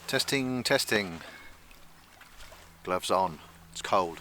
Testing, testing. Gloves on. It's cold.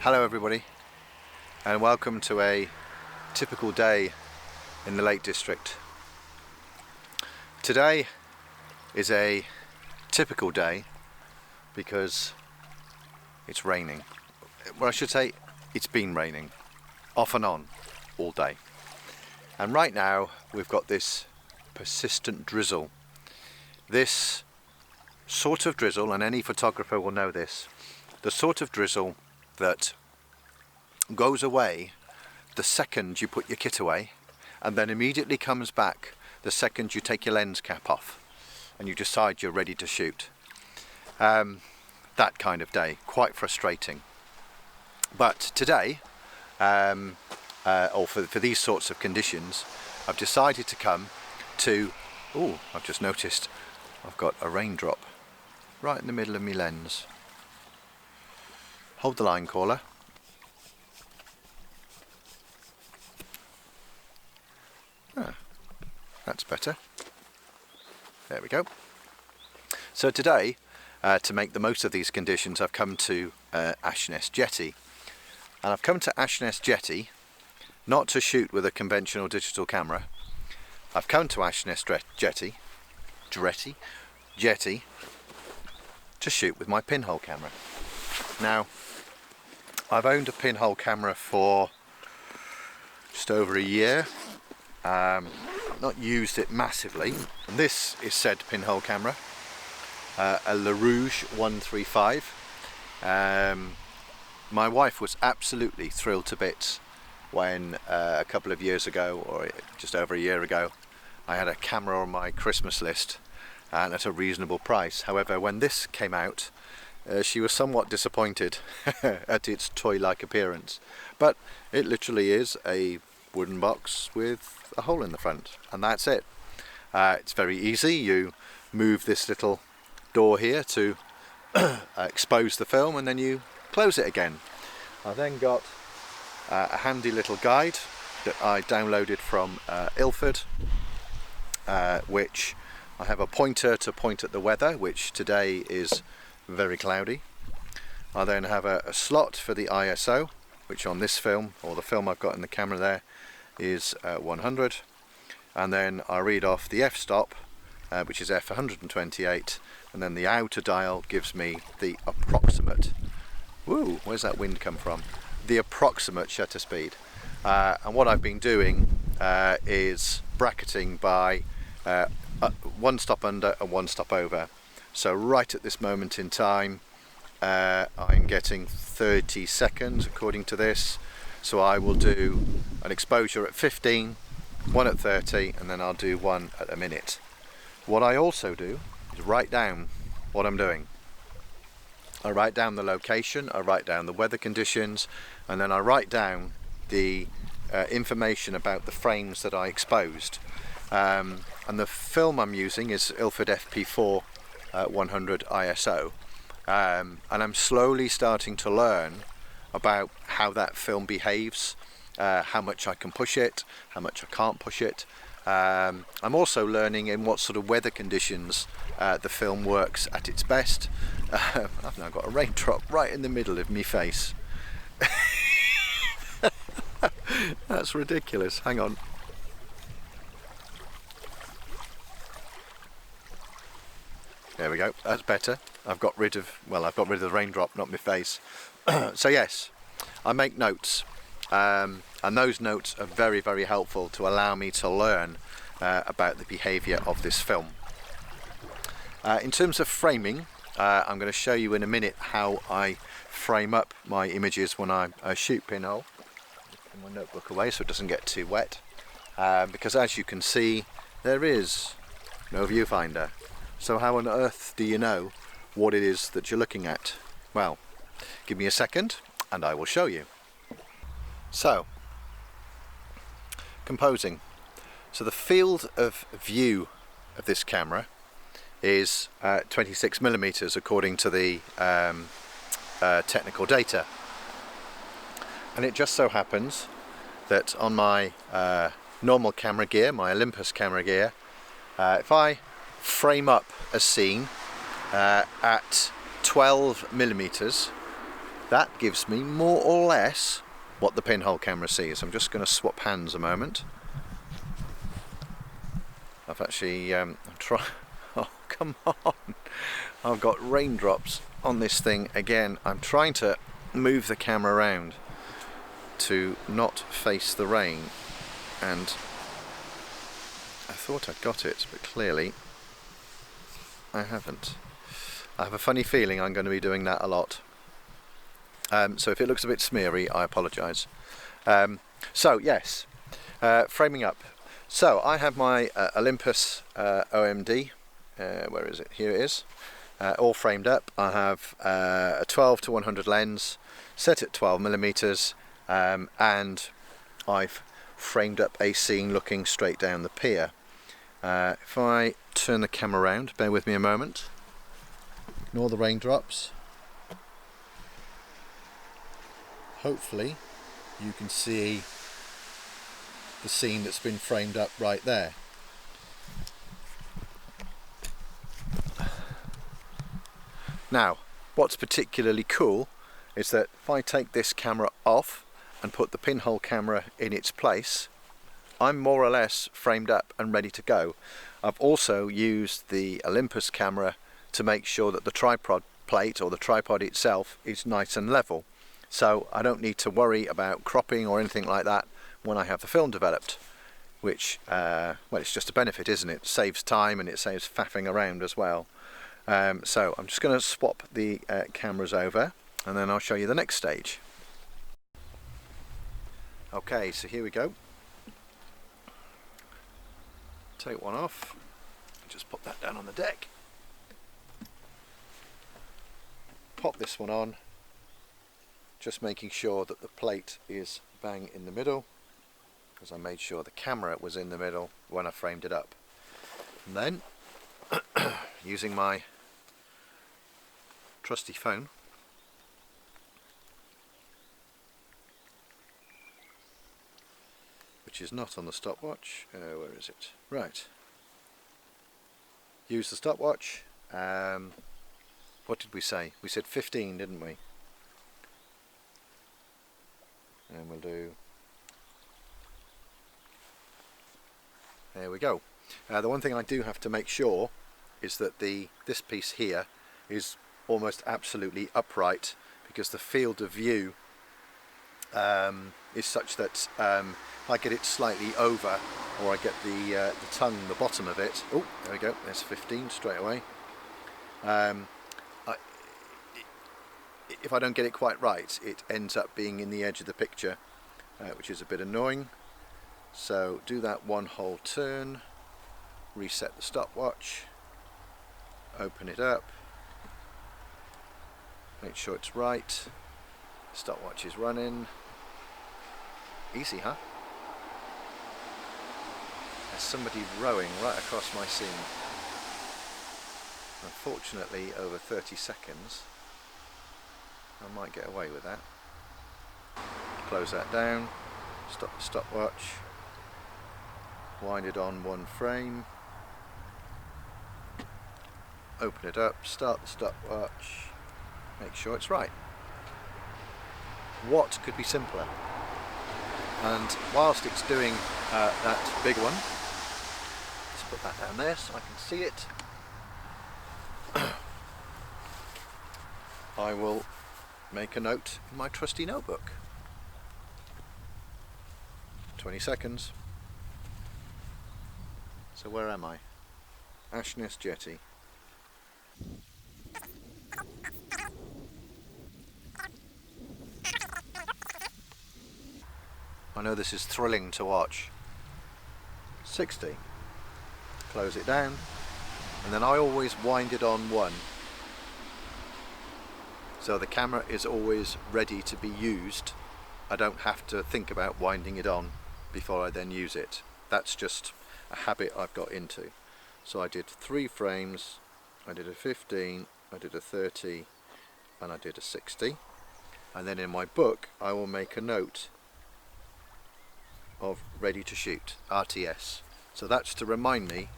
Hello everybody, and welcome to a typical day in the Lake District. Today is a typical day because it's raining. Well, I should say it's been raining off and on all day. And right now we've got this persistent drizzle. This sort of drizzle, and any photographer will know this, the sort of drizzle that goes away the second you put your kit away and then immediately comes back the second you take your lens cap off and you decide you're ready to shoot. That kind of day, quite frustrating. But today, or for these sorts of conditions, I've decided to come to, I've just noticed I've got a raindrop right in the middle of my lens. Hold the line, caller. That's better. There we go. So today, to make the most of these conditions, I've come to Ashness Jetty. And I've come to Ashness Jetty not to shoot with a conventional digital camera. I've come to Ashness Jetty to shoot with my Pinhole camera. Now, I've owned a Pinhole camera for just over a year. I've not used it massively. And this is said Pinhole camera, a Lerouge 135. My wife was absolutely thrilled to bits when a couple of years ago, or just over a year ago, I had a camera on my Christmas list and at a reasonable price. However, when this came out, she was somewhat disappointed at its toy-like appearance, but it literally is a wooden box with a hole in the front, and that's it. It's very easy. You move this little door here to expose the film, and then you close it again. I then got a handy little guide that I downloaded from Ilford, which I have a pointer to point at the weather, which today is very cloudy. I then have a slot for the ISO, which on this film, or the film I've got in the camera there, is 100. And then I read off the f-stop, which is f128, and then the outer dial gives me the approximate, where's that wind come from? The approximate shutter speed. And what I've been doing is bracketing by one stop under and one stop over. So right at this moment in time, I'm getting 30 seconds according to this. So I will do an exposure at 15, one at 30, and then I'll do one at a minute. What I also do is write down what I'm doing. I write down the location, I write down the weather conditions, and then I write down the information about the frames that I exposed. And the film I'm using is Ilford FP4 100 ISO, and I'm slowly starting to learn about how that film behaves, how much I can push it, how much I can't push it. I'm also learning in what sort of weather conditions the film works at its best. I've now got a raindrop right in the middle of me face. That's ridiculous. Hang on. There we go. That's better. I've got rid of the raindrop, not my face. So yes, I make notes, and those notes are very, very helpful to allow me to learn about the behaviour of this film. In terms of framing, I'm going to show you in a minute how I frame up my images when I shoot Pinhole. Put my notebook away so it doesn't get too wet, because as you can see, there is no viewfinder. So how on earth do you know what it is that you're looking at? Well, give me a second and I will show you. So, composing. So the field of view of this camera is 26mm according to the technical data. And it just so happens that on my normal camera gear, my Olympus camera gear, if I frame up a scene at 12mm, that gives me more or less what the Pinhole camera sees. I'm just going to swap hands a moment. I've actually I'm trying. Oh, come on! I've got raindrops on this thing again. I'm trying to move the camera around to not face the rain, and I thought I'd got it, but clearly I haven't. I have a funny feeling I'm going to be doing that a lot. So if it looks a bit smeary, I apologise. So yes, framing up. So I have my Olympus OMD, where is it? Here it is, all framed up. I have a 12 to 100 lens set at 12mm, and I've framed up a scene looking straight down the pier. If I turn the camera around, bear with me a moment, ignore the raindrops. Hopefully you can see the scene that's been framed up right there. Now, what's particularly cool is that if I take this camera off and put the Pinhole camera in its place, I'm more or less framed up and ready to go. I've also used the Olympus camera to make sure that the tripod plate or the tripod itself is nice and level. So I don't need to worry about cropping or anything like that when I have the film developed, which, well, it's just a benefit, isn't it? It saves time and it saves faffing around as well. So I'm just going to swap the cameras over and then I'll show you the next stage. Okay, so here we go. Take one off, just pop that down on the deck. Pop this one on, just making sure that the plate is bang in the middle, because I made sure the camera was in the middle when I framed it up. And then, using my trusty phone, which is not on the stopwatch, where is it? Right. Use the stopwatch. What did we say? We said 15, didn't we? And we'll do, there we go. The one thing I do have to make sure is that this piece here is almost absolutely upright, because the field of view is such that if I get it slightly over, or I get the tongue, the bottom of it, oh, there we go, there's 15 straight away. If I don't get it quite right, it ends up being in the edge of the picture, which is a bit annoying. So do that one whole turn, reset the stopwatch, open it up, Make sure it's right. Stopwatch is running. Easy, huh? There's somebody rowing right across my scene. Unfortunately, over 30 seconds, I might get away with that. Close that down. Stop the stopwatch. Wind it on 1 frame. Open it up. Start the stopwatch. Make sure it's right. What could be simpler? And whilst it's doing that big one, let's put that down there so I can see it. I will make a note in my trusty notebook. 20 seconds. So where am I? Ashness Jetty. I know this is thrilling to watch. 60. Close it down, and then I always wind it on 1. So the camera is always ready to be used. I don't have to think about winding it on before I then use it. That's just a habit I've got into. So I did 3 frames, I did a 15, I did a 30, and I did a 60. And then in my book I will make a note of ready to shoot, RTS. So that's to remind me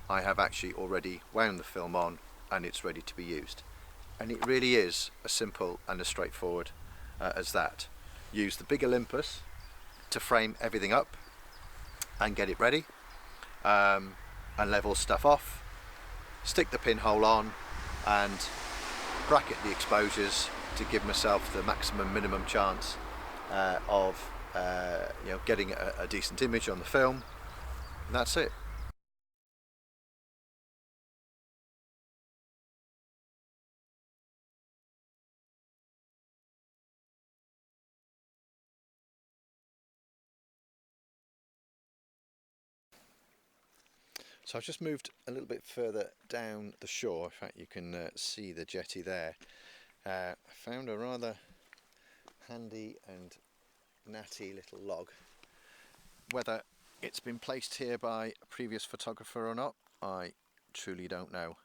I have actually already wound the film on and it's ready to be used. And it really is as simple and as straightforward as that. Use the big Olympus to frame everything up and get it ready, and level stuff off, stick the pinhole on and bracket the exposures to give myself the maximum minimum chance of getting a decent image on the film, and that's it. So I've just moved a little bit further down the shore. In fact, you can see the jetty there. I found a rather handy and natty little log. Whether it's been placed here by a previous photographer or not, I truly don't know.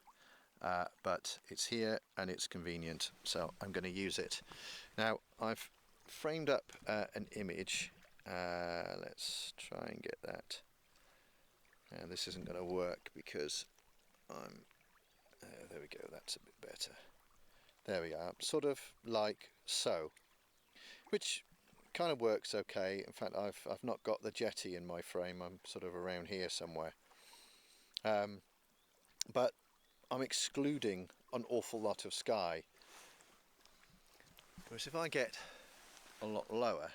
But it's here and it's convenient, so I'm going to use it. Now I've framed up an image. Let's try and get that. Now this isn't going to work because I'm there we go, that's a bit better. There we are, sort of like so, which kind of works okay. In fact, I've not got the jetty in my frame. I'm sort of around here somewhere, but I'm excluding an awful lot of sky. Whereas if I get a lot lower,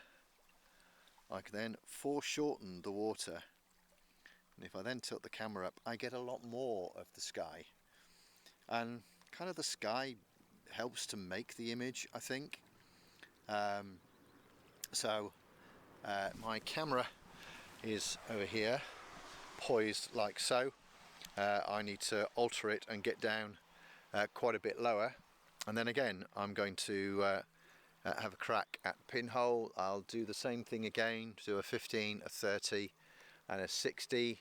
I can then foreshorten the water. And if I then tilt the camera up, I get a lot more of the sky. And kind of the sky helps to make the image, I think. My camera is over here, poised like so. I need to alter it and get down quite a bit lower. And then again, I'm going to have a crack at Pinhole. I'll do the same thing again, do a 15, a 30 and a 60.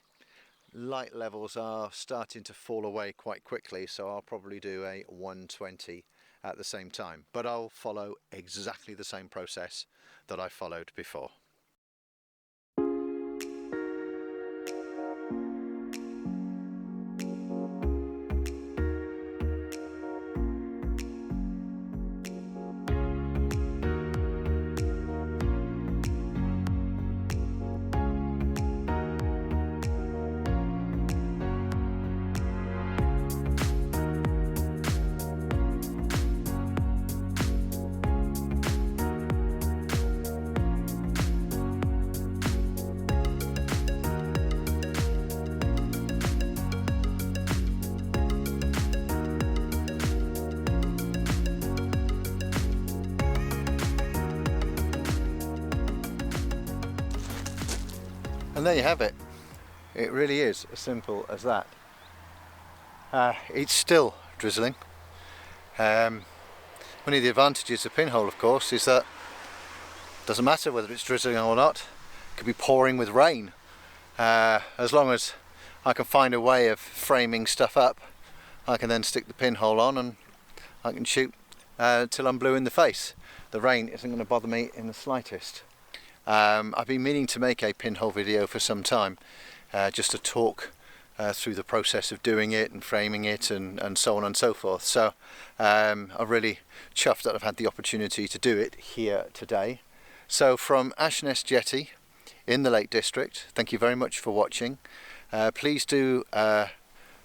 Light levels are starting to fall away quite quickly, so I'll probably do a 120 at the same time, but I'll follow exactly the same process that I followed before. And there you have it. It really is as simple as that. It's still drizzling. When One of the advantages of Pinhole, of course, is that it doesn't matter whether it's drizzling or not. It could be pouring with rain. As long as I can find a way of framing stuff up, I can then stick the pinhole on and I can shoot till I'm blue in the face. The rain isn't going to bother me in the slightest. I've been meaning to make a pinhole video for some time, just to talk through the process of doing it and framing it and so on and so forth. So I'm really chuffed that I've had the opportunity to do it here today. So from Ashness Jetty in the Lake District, thank you very much for watching. Please do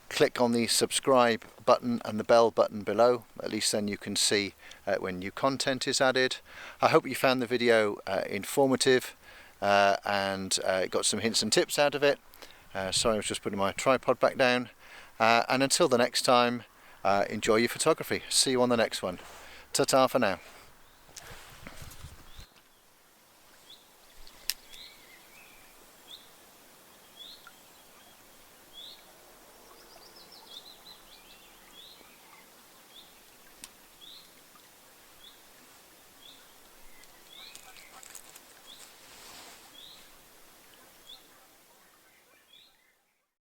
click on the subscribe button and the bell button below. At least then you can see when new content is added. I hope you found the video informative and got some hints and tips out of it. Sorry, I was just putting my tripod back down. And until the next time, enjoy your photography. See you on the next one. Ta-ta for now.